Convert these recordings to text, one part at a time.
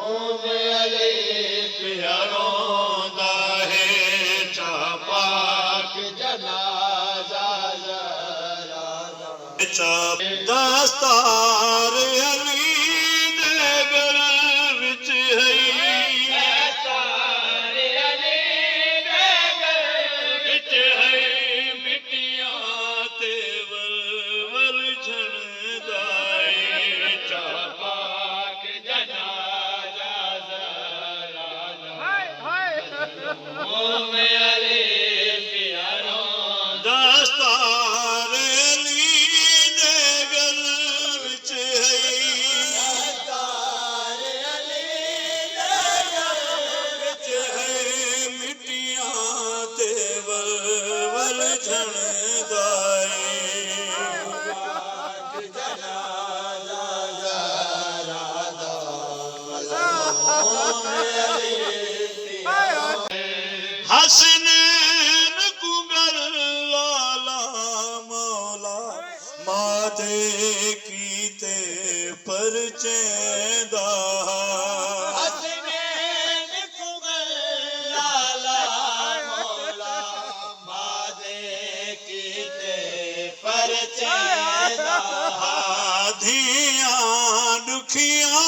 अली प्यारों दा है चापाक जनाजा दस्तार अली दे गल विच है दस्तार अली दे गल विच है मिट्टियां ते वल झणदा हसनैन कुंगर लाला मौला माते कीते परचेंदा हसनैन कुंगर लाला मौला माते कीते परचेंदा धियां दुखियां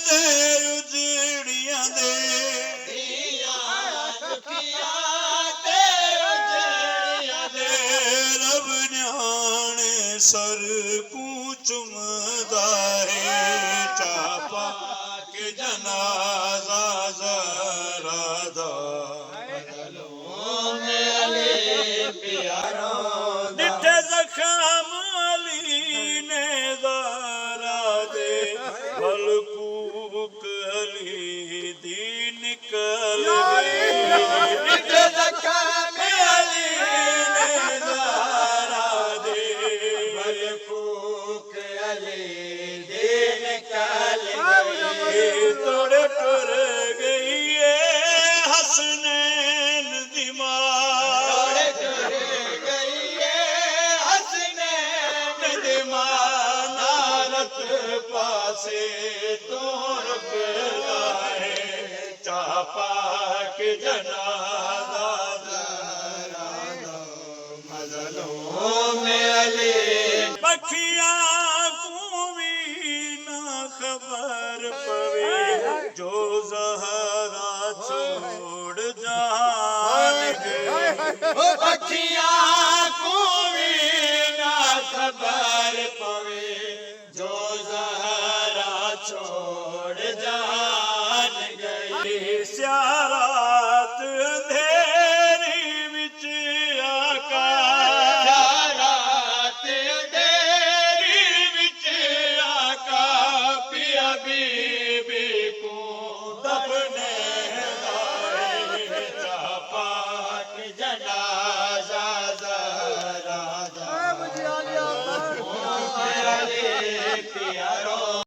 ते उजड़ियां दे सर को चुमदा है चापा के जनाजा जरा दा दिते जख्म अली ने ज़रा दे बलकूक अली दी निकल दिते जख्म अली ने ज़रा दे फूक अली दिन कल तोड़ कर गई हसनैन दिमाग हसनैन दिमाग नारत पासे तोड़ है चापा के जनाजा मजनों में अली पखियां को भी ना खबर पवे जो ज़हरा छोड़ जान गए पखियां को भी ना खबर पवे जो ज़हरा छोड़ जान गई स्यारात अंधेरी विच आका be